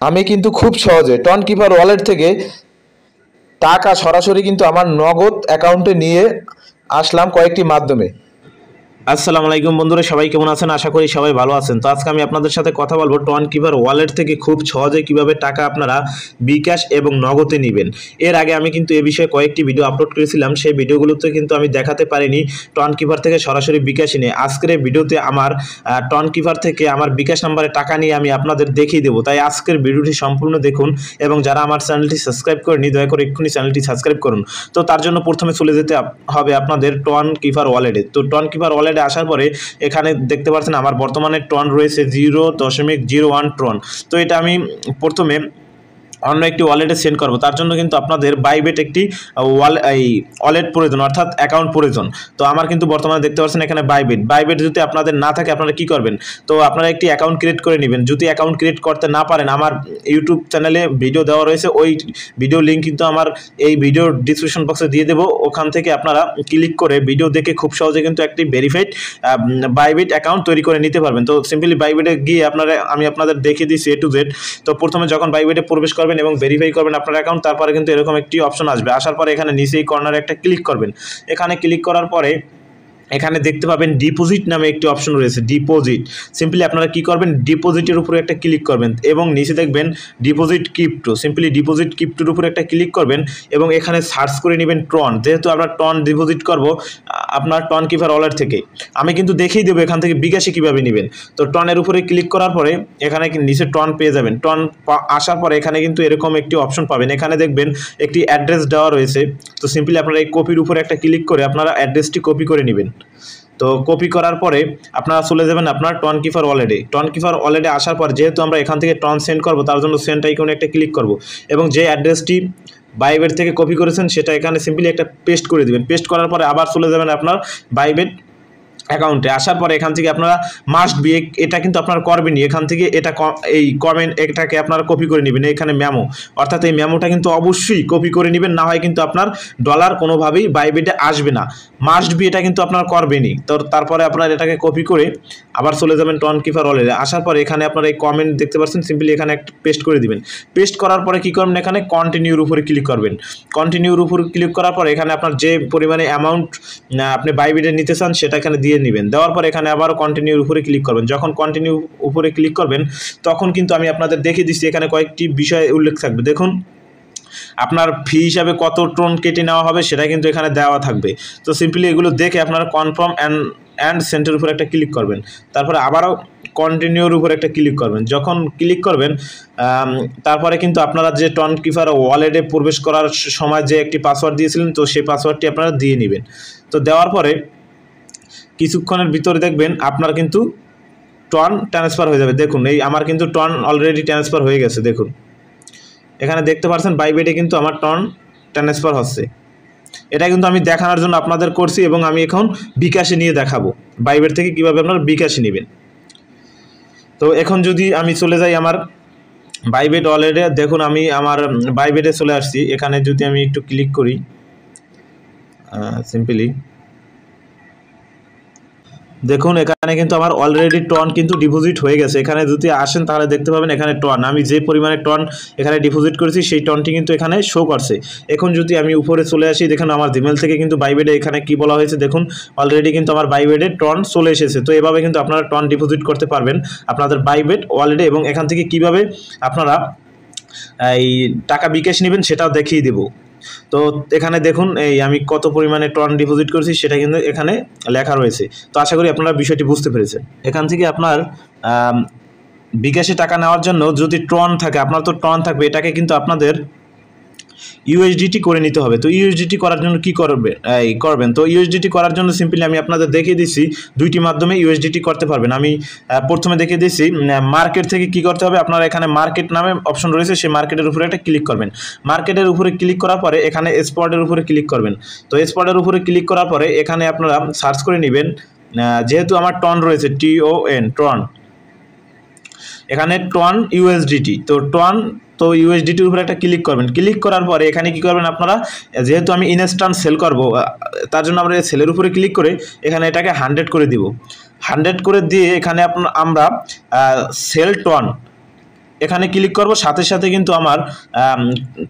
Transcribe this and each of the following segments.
আমি কিন্তু খুব সহজে টন কিপার ওয়ালেট থেকে টাকা সরাসরি কিন্তু আমার নগদ অ্যাকাউন্টে নিয়ে আসলাম কয়েকটি মাধ্যমে। আসসালামু আলাইকুম বন্ধুরা, সবাই কেমন আছেন? আশা করি সবাই ভালো আছেন। তো আজকে আমি আপনাদের সাথে কথা বলবো টন কিপার ওয়ালেট থেকে খুব সহজে কিভাবে টাকা আপনারা বিকাশ এবং নগদে নেবেন। এর আগে আমি কিন্তু এ বিষয়ে কয়েকটি ভিডিও আপলোড করেছিলাম, সেই ভিডিওগুলোতে কিন্তু আমি দেখাতে পারিনি টন কিপার থেকে সরাসরি বিকাশে নিয়ে। আজকের এই ভিডিওতে আমার টন কিপার থেকে আমার বিকাশ নাম্বারে টাকা নিয়ে আমি আপনাদের দেখিয়ে দেবো। তাই আজকের ভিডিওটি সম্পূর্ণ দেখুন এবং যারা আমার চ্যানেলটি সাবস্ক্রাইব করেনি দয়া করে এক্ষুনি চ্যানেলটি সাবস্ক্রাইব করুন। তো তার জন্য প্রথমে চলে যেতে হবে আপনাদের টন কিপার ওয়ালেটে। তো টন কিপার ওয়ালেটে আসার পরে এখানে দেখতে পাচ্ছেন আমার বর্তমানে টন রয়েছে 0.01 টন। তো এটা আমি প্রথমে অন্য একটি ওয়ালেটে সেন্ড করবো। তার জন্য কিন্তু আপনাদের বাইবেট একটি ওয়ালেট প্রয়োজন, অর্থাৎ অ্যাকাউন্ট প্রয়োজন। তো আমার কিন্তু বর্তমানে দেখতে পাচ্ছেন এখানে বাইবেট যদি আপনাদের না থাকে আপনারা কি করবেন, তো আপনারা একটি অ্যাকাউন্ট ক্রিয়েট করে নেবেন। যদি অ্যাকাউন্ট ক্রিয়েট করতে না পারেন, আমার ইউটিউব চ্যানেলে ভিডিও দেওয়া রয়েছে, ওই ভিডিও লিঙ্ক কিন্তু আমার এই ভিডিওর ডিসক্রিপশন বক্সে দিয়ে দেবো। ওখান থেকে আপনারা ক্লিক করে ভিডিও দেখে খুব সহজে কিন্তু একটি ভেরিফাইড বাইবেট অ্যাকাউন্ট তৈরি করে নিতে পারবেন। তো সিম্পলি বাইবেটে গিয়ে আমি আপনাদের দেখিয়ে দিচ্ছি A to Z। তো প্রথমে যখন বাইবেটে প্রবেশ করবেন এবং ভেরিফাই করবেন আপনার অ্যাকাউন্ট, তারপরে কিন্তু এরকম একটি অপশন আসবে। আসার পরে এখানে নিচেই কর্নারে একটা ক্লিক করবেন। এখানে ক্লিক করার পরে এখানে দেখতে পাবেন ডিপোজিট নামে একটি অপশন রয়েছে, ডিপোজিট। সিম্পলি আপনারা কি করবেন, ডিপোজিটের উপরে একটা ক্লিক করবেন এবং নিচে দেখবেন ডিপোজিট ক্রিপ্টো। সিম্পলি ডিপোজিট ক্রিপ্টোর উপরে একটা ক্লিক করবেন এবং এখানে সার্চ করে নেবেন টন। যেহেতু আমরা টন ডিপোজিট করব আপনার টন কিপার ওয়ালেট থেকে, আমি কিন্তু দেখিয়ে দেবো এখান থেকে বিকাশে কীভাবে নেবেন। তো টনের উপরে ক্লিক করার পরে এখানে নিচে টন পেয়ে যাবেন। টন আসার পরে এখানে কিন্তু এরকম একটি অপশন পাবেন। এখানে দেখবেন একটি অ্যাড্রেস দেওয়া রয়েছে। তো সিম্পলি আপনারা এই কপির উপরে একটা ক্লিক করে আপনারা অ্যাড্রেসটি কপি করে নেবেন। তো কপি করার পরে আপনারা চলে যাবেন আপনার টন কিপার ওয়ালেটে। টন কিপার ওয়ালেটে আসার পর যেহেতু আমরা এখান থেকে টন সেন্ড করব, তার জন্য সেন্ড আইকনে একটা ক্লিক করব এবং যে অ্যাড্রেসটি বাইবেট থেকে কপি করেছেন সেটা এখানে সিম্পলি একটা পেস্ট করে দিবেন। পেস্ট করার পরে আবার চলে যাবেন আপনার বাইবেট অ্যাকাউন্টে। আসার পরে এখান থেকে আপনারা মাস্ট বি, এটা কিন্তু আপনারা করবেনই, এখান থেকে এটা এই কমেন্ট এটাকে আপনারা কপি করে নেবেন। এখানে মেমো, অর্থাৎ এই মেমোটা কিন্তু অবশ্যই কপি করে নেবেন, না হয় কিন্তু আপনার ডলার কোনোভাবেই বাইবেটে আসবে না। মাস্ট বি এটা কিন্তু আপনারা করবেনই। তো তারপরে আপনারা এটাকে কপি করে আবার চলে যাবেন টন কিপার ওয়ালেটে। আসার পরে এখানে আপনারা এই কমেন্ট দেখতে পাচ্ছেন, সিম্পলি এখানে একটা পেস্ট করে দিবেন। পেস্ট করার পরে কী করবেন, এখানে কন্টিনিউর উপরে ক্লিক করবেন। কন্টিনিউর উপরে ক্লিক করার পরে এখানে আপনার যে পরিমাণে অ্যামাউন্ট আপনি বাইবেটে নিতে চান সেটা এখানে দিয়ে নেবেন। দেওয়ার পর এখানে আবারও কন্টিনিউর উপরে ক্লিক করবেন। যখন কন্টিনিউ উপরে ক্লিক করবেন তখন কিন্তু আমি আপনাদের দেখিয়ে দিচ্ছি এখানে কয়েকটি বিষয় উল্লেখ থাকবে। দেখুন আপনার ফি হিসাবে কত টন কেটে নেওয়া হবে সেটা কিন্তু এখানে দেওয়া থাকবে। তো সিম্পলি এগুলো দেখে আপনারা কনফার্ম অ্যান্ড সেন্টের উপরে একটা ক্লিক করবেন। তারপরে আবারও কন্টিনিউর উপরে একটা ক্লিক করবেন। যখন ক্লিক করবেন তারপরে কিন্তু আপনারা যে টন কিপার ওয়ালেটে প্রবেশ করার সময় যে একটি পাসওয়ার্ড দিয়েছিলেন, তো সেই পাসওয়ার্ডটি আপনারা দিয়ে নেবেন। তো দেওয়ার পরে কিছুক্ষণের ভিতরে দেখবেন আপনার কিন্তু টন ট্রান্সফার হয়ে যাবে। দেখুন এই আমার কিন্তু টন অলরেডি ট্রান্সফার হয়ে গেছে। দেখুন এখানে দেখতে পাচ্ছেন বাইবেটে কিন্তু আমার টন ট্রান্সফার হচ্ছে। এটা কিন্তু আমি দেখানোর জন্য আপনাদের করছি এবং আমি এখন বিকাশে নিয়ে দেখাবো বাইবেট থেকে কীভাবে আপনারা বিকাশে নেবেন। তো এখন যদি আমি চলে যাই আমার বাইবেট ওয়ালেটে, দেখুন আমি আমার বাইবেটে চলে আসছি। এখানে যদি আমি একটু ক্লিক করি সিম্পলি দেখুন এখানে কিন্তু আমার অলরেডি টন কিন্তু ডিপোজিট হয়ে গেছে। এখানে যদি আসেন তাহলে দেখতে পাবেন এখানে টন, আমি যে পরিমাণে টন এখানে ডিপোজিট করেছি সেই টনটি কিন্তু এখানে শো করছে। এখন যদি আমি উপরে চলে আসি, দেখুন আমার জিমেল থেকে কিন্তু বাইবেটে এখানে কি বলা হয়েছে, দেখুন অলরেডি কিন্তু আমার বাইবেটে টন চলে এসেছে। তো এভাবে কিন্তু আপনারা টন ডিপোজিট করতে পারবেন আপনাদের বাইবেট ওয়ালেটে এবং এখান থেকে কিভাবে আপনারা এই টাকা বিকাশ নেবেন সেটাও দেখিয়ে দেবো। তো এখানে দেখুন এই আমি কত পরিমাণে টন ডিপোজিট করেছি সেটা কিন্তু এখানে লেখা রয়েছে। তো আশা করি আপনারা বিষয়টি বুঝতে পেরেছেন। এখান থেকে আপনার বিকাশে টাকা নেওয়ার জন্য যদি টন থাকে, আপনার তো টন থাকবে, এটাকে কিন্তু আপনাদের ইউএসডিটি করে নিতে হবে। তো ইউএসডিটি করার জন্য কি করবেন, তো ইউএসডিটি করার জন্য সিম্পলি আমি আপনাদের দেখিয়ে দিচ্ছি দুইটি মাধ্যমে ইউএসডিটি করতে পারবেন। আমি প্রথমে দেখিয়ে দিচ্ছি মার্কেট থেকে কি করতে হবে। আপনারা এখানে মার্কেট নামে অপশন রয়েছে, সেই মার্কেটের উপরে একটা ক্লিক করবেন। মার্কেটের উপরে ক্লিক করার পরে এখানে স্পটের উপরে ক্লিক করবেন। তো স্পটের উপরে ক্লিক করার পরে এখানে আপনারা সার্চ করে নেবেন, যেহেতু আমার টন রয়েছে TON টন, এখানে টন ইউএসডিটি। তো ইউএসডিটির উপরে একটা ক্লিক করবেন। ক্লিক করার পরে এখানে কি করবেন আপনারা, যেহেতু আমি ইনস্ট্যান্ট সেল করব তার জন্য আমরা সেলের উপরে ক্লিক করে এখানে এটাকে 100 করে দিব। 100 করে দিয়ে এখানে আমরা সেল টন এখানে ক্লিক করব, সাথে সাথে কিন্তু আমার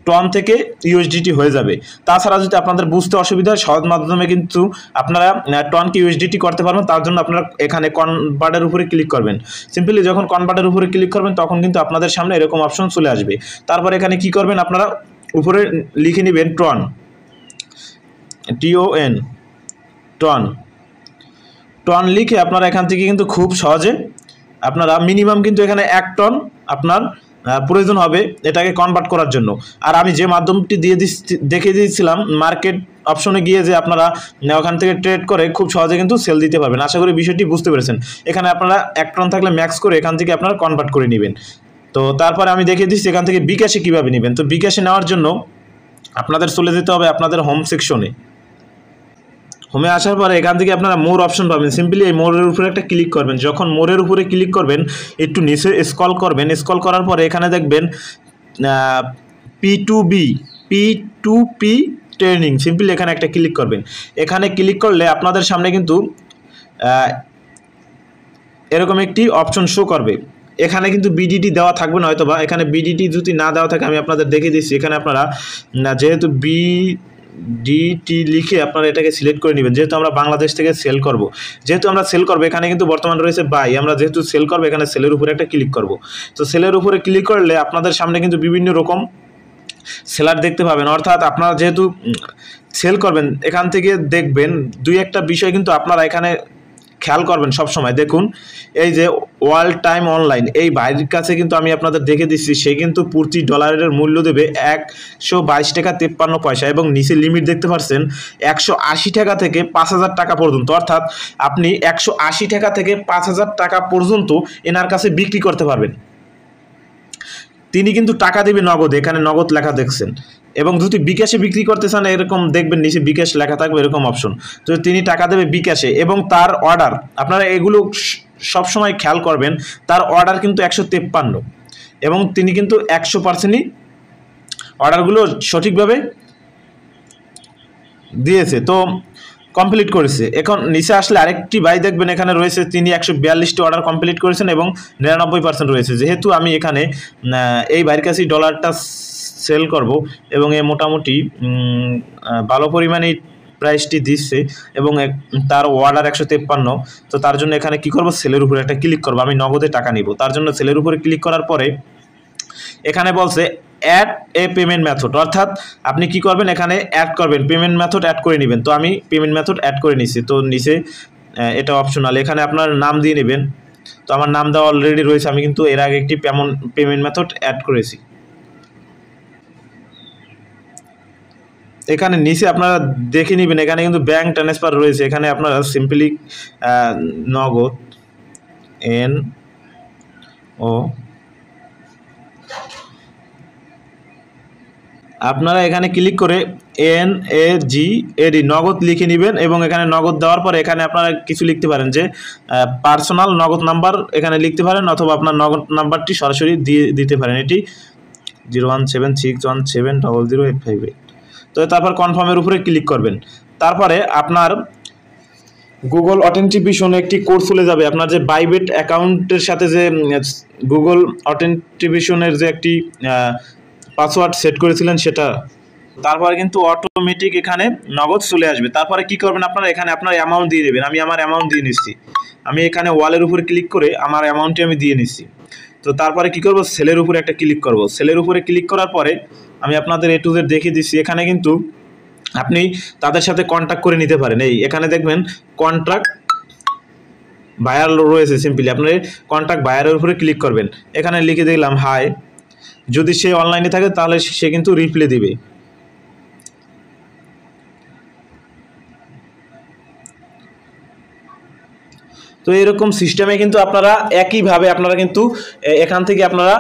টন থেকে ইউএসডিটি হয়ে যাবে। তাছাড়া যদি আপনাদের বুঝতে অসুবিধা হয়, সহজ মাধ্যমে কিন্তু আপনারা টনকে ইউএসডিটি করতে পারবেন। তার জন্য আপনারা এখানে কনভার্টের উপরে ক্লিক করবেন। সিম্পলি যখন কনভার্টের উপরে ক্লিক করবেন তখন কিন্তু আপনাদের সামনে এরকম অপশন চলে আসবে। তারপর এখানে কি করবেন, আপনারা উপরে লিখে নেবেন টন, TON, টন লিখে আপনারা এখান থেকে কিন্তু খুব সহজে আপনারা মিনিমাম কিন্তু এখানে 1 টন আপনার প্রয়োজন হবে এটাকে কনভার্ট করার জন্য। আর আমি যে মাধ্যমটি দেখিয়ে দিয়েছিলাম মার্কেট অপশনে গিয়ে, যে আপনারা ওখান থেকে ট্রেড করে খুব সহজে কিন্তু সেল দিতে পারবেন। আশা করি বিষয়টি বুঝতে পেরেছেন। এখানে আপনারা 1 টন থাকলে ম্যাক্স করে এখান থেকে আপনারা কনভার্ট করে নেবেন। তো তারপরে আমি দেখিয়ে দিচ্ছি এখান থেকে বিকাশে কীভাবে নেবেন। তো বিকাশে নেওয়ার জন্য আপনাদের চলে যেতে হবে আপনাদের হোম সেকশনে। হোমে আসার পরে এখান থেকে আপনারা মোর অপশন পাবেন। সিম্পলি এই মোরের উপরে একটা ক্লিক করবেন। যখন মোরের উপরে ক্লিক করবেন একটু নিচে স্ক্রল করবেন। স্ক্রল করার পরে এখানে দেখবেন P2P ট্রেনিং, সিম্পলি এখানে একটা ক্লিক করবেন। এখানে ক্লিক করলে আপনাদের সামনে কিন্তু এরকম একটি অপশন শো করবে। এখানে কিন্তু বিডিটি দেওয়া থাকবে না, হয়তো বা এখানে বিডিটি যদি না দেওয়া থাকে আমি আপনাদের দেখিয়ে দিচ্ছি। এখানে আপনারা যেহেতু ডিটি লিখে আপনারা এটাকে সিলেক্ট করে নেবেন। যেহেতু আমরা বাংলাদেশ থেকে সেল করব, যেহেতু আমরা সেল করবো, এখানে কিন্তু বর্তমান রয়েছে বাই। আমরা যেহেতু সেল করবো এখানে সেলের উপরে একটা ক্লিক করব। তো সেলের উপরে ক্লিক করলে আপনাদের সামনে কিন্তু বিভিন্ন রকম সেলার দেখতে পাবেন। অর্থাৎ আপনারা যেহেতু সেল করবেন এখান থেকে দেখবেন 2-1টা বিষয় কিন্তু আপনারা এখানে খেয়াল করবেন সব সময়। দেখুন এই যে ওয়ার্ল্ড টাইম অনলাইন, এই ভাইয়ের কাছে কিন্তু আমি আপনাদের দেখে দিচ্ছি, সে কিন্তু প্রতি ডলারের মূল্য দেবে 122 টাকা 53 পয়সা এবং নিচে লিমিট দেখতে পাচ্ছেন 180 টাকা থেকে 5000 টাকা পর্যন্ত। অর্থাৎ আপনি 180 টাকা থেকে 5000 টাকা পর্যন্ত এনার কাছে বিক্রি করতে পারবেন। তিনি কিন্তু টাকা দেবে নগদ, এখানে নগদ লেখা দেখছেন। এবং যদি বিকাশে বিক্রি করতে চান এরকম দেখবেন নিচে বিকাশ লেখা থাকবে এরকম অপশন। তো তিনি টাকা দেবে বিকাশে এবং তার অর্ডার, আপনারা এগুলো সবসময় খেয়াল করবেন, তার অর্ডার কিন্তু 153 এবং তিনি কিন্তু 100%ই অর্ডারগুলো সঠিকভাবে দিয়েছে, তো কমপ্লিট করেছে। এখন নিচে আসলে আরেকটি ভাই দেখবেন এখানে রয়েছে, তিনি 142টি অর্ডার কমপ্লিট করেছেন এবং 99% রয়েছে। যেহেতু আমি এখানে এই ভাইয়ের কাছেই ডলারটা সেল করব এবং এ মোটামুটি ভালো পরিমাণে প্রাইসটি দিচ্ছে এবং তার অর্ডার 153, তো তার জন্য এখানে কি করব, সেলের উপরে একটা ক্লিক করব। আমি নগদে টাকা নিব, তার জন্য সেলের উপরে ক্লিক করার পরে এখানে বলছে অ্যাড এ পেমেন্ট মেথড, অর্থাৎ আপনি কি করবেন এখানে অ্যাড করবেন, পেমেন্ট মেথড অ্যাড করে নেবেন। তো আমি পেমেন্ট মেথড অ্যাড করে নিছি। তো নিচে এটা অপশনাল, এখানে আপনার নাম দিয়ে নেবেন। তো আমার নাম দেওয়া অলরেডি রয়েছে, আমি কিন্তু এর আগে একটি পেমেন্ট মেথড অ্যাড করেছি। এখানে নিচে আপনারা দেখে নেবেন, এখানে কিন্তু ব্যাংক ট্রান্সফার রয়েছে। এখানে আপনারা সিম্পলি নগদ NO আপনারা এখানে ক্লিক করে NAGAD নগদ লিখে নেবেন এবং এখানে নগদ দেওয়ার পরে এখানে আপনারা কিছু লিখতে পারেন, যে পার্সোনাল নগদ নাম্বার এখানে লিখতে পারেন, অথবা আপনার নগদ নাম্বারটি সরাসরি দিয়ে দিতে পারেন। এটি 01761700858। তো তারপর কনফার্মের উপরে ক্লিক করবেন। তারপরে আপনার গুগল অথেন্টিকেশনে একটি কোড চলে যাবে। আপনার যে বাইবেট অ্যাকাউন্টের সাথে যে গুগল অথেন্টিকেশনের যে একটি পাসওয়ার্ড সেট করেছিলেন সেটা, তারপরে কিন্তু অটোমেটিক এখানে নগদ চলে আসবে। তারপরে কি করবেন, আপনারা এখানে আপনার অ্যামাউন্ট দিয়ে দেবেন। আমি আমার অ্যামাউন্ট দিয়ে নিচ্ছি, আমি এখানে ওয়ালের উপরে ক্লিক করে আমার অ্যামাউন্টটি আমি দিয়ে নিচ্ছি। তো তারপরে কি করব, সেলের উপরে একটা ক্লিক করব। সেলের উপরে ক্লিক করার পরে আমি আপনাদের A to Z দেখিয়ে দিচ্ছি। এখানে কিন্তু আপনি তাদের সাথে কন্ট্যাক্ট করে নিতে পারেন। এই এখানে দেখবেন কন্ট্রাক্ট বায়ার রয়েছে, সিম্পলি আপনার কন্ট্যাক্ট বায়ারের উপরে ক্লিক করবেন। এখানে লিখে দিলাম হাই, যদি সে অনলাইনে থাকে তাহলে সে কিন্তু রিপ্লাই দিবে। তো এরকম সিস্টেমে কিন্তু আপনারা একইভাবে আপনারা কিন্তু এখান থেকে আপনারা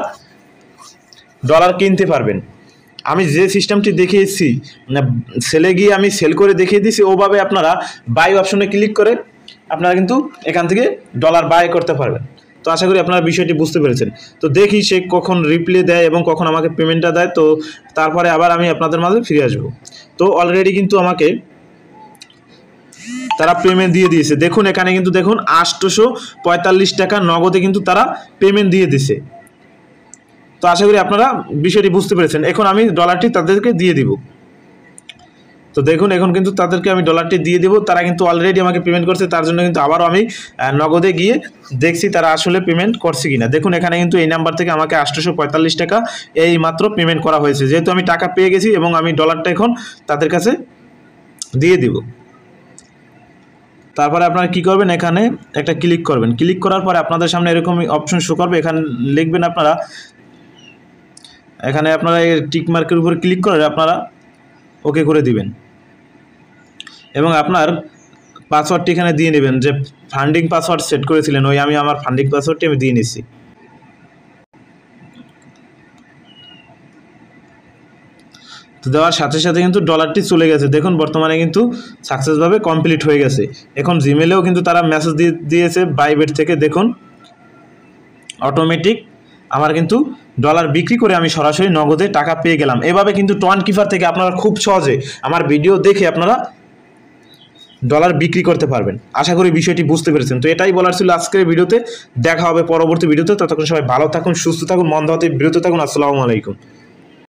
ডলার কিনতে পারবেন। আমি যে সিস্টেমটি দেখিয়েছি সেলে গিয়ে আমি সেল করে দেখিয়ে দিয়েছি, ওভাবে আপনারা বাই অপশনে ক্লিক করে আপনারা কিন্তু এখান থেকে ডলার বাই করতে পারবেন। তো আশা করি আপনারা বিষয়টি বুঝতে পেরেছেন। তো দেখি সে কখন রিপ্লাই দেয় এবং কখন আমাকে পেমেন্টটা দেয়, তো তারপরে আবার আমি আপনাদের মাঝে ফিরে আসবো। তো অলরেডি কিন্তু আমাকে তারা পেমেন্ট দিয়ে দিয়েছে। দেখুন এখানে কিন্তু দেখুন 845 টাকা নগদে কিন্তু তারা পেমেন্ট দিয়ে দিছে। তো আশা করি আপনারা বিষয়টি বুঝতে পেরেছেন। এখন আমি ডলারটি তাদেরকে দিয়ে দিব। তো দেখুন এখন কিন্তু তাদেরকে আমি ডলারটি দিয়ে দেবো। তারা কিন্তু অলরেডি আমাকে পেমেন্ট করছে, তার জন্য কিন্তু আবারও আমি নগদে গিয়ে দেখছি তারা আসলে পেমেন্ট করছে কিনা। দেখুন এখানে কিন্তু এই নাম্বার থেকে আমাকে 845 টাকা এই মাত্র পেমেন্ট করা হয়েছে। যেহেতু আমি টাকা পেয়ে গেছি এবং আমি ডলারটা এখন তাদের কাছে দিয়ে দিব। তারপরে আপনারা কি করবেন, এখানে একটা ক্লিক করবেন। ক্লিক করার পরে আপনাদের সামনে এরকম অপশন শো করবে। এখানে লিখবেন আপনারা, এখানে আপনারা এই টিক মার্কের উপরে ক্লিক করে আপনারা ওকে করে দিবেন এবং আপনার পাসওয়ার্ডটি এখানে দিয়ে নেবেন। যে ফান্ডিং পাসওয়ার্ড সেট করেছিলেন ওই আমি আমার ফান্ডিং পাসওয়ার্ডটি আমি দিয়ে নিচ্ছি। তো দেওয়ার সাথে সাথে কিন্তু ডলারটি চলে গেছে। দেখুন বর্তমানে কিন্তু সাকসেসভাবে কমপ্লিট হয়ে গেছে। এখন জিমেলেও কিন্তু তারা মেসেজ দিয়েছে বাইবেট থেকে। দেখুন অটোমেটিক আমার কিন্তু ডলার বিক্রি করে আমি সরাসরি নগদে টাকা পেয়ে গেলাম। এভাবে কিন্তু টোয়ান কিপার থেকে আপনারা খুব সহজে আমার ভিডিও দেখে আপনারা ডলার বিক্রি করতে পারবেন। আশা করি বিষয়টি বুঝতে পেরেছেন। তো এটাই বলার ছিল আজকের ভিডিওতে। দেখা হবে পরবর্তী ভিডিওতে। ততক্ষণ সবাই ভালো থাকুন, সুস্থ থাকুন, মন দেওয়াতে বিরত থাকুন। আসসালামু আলাইকুম।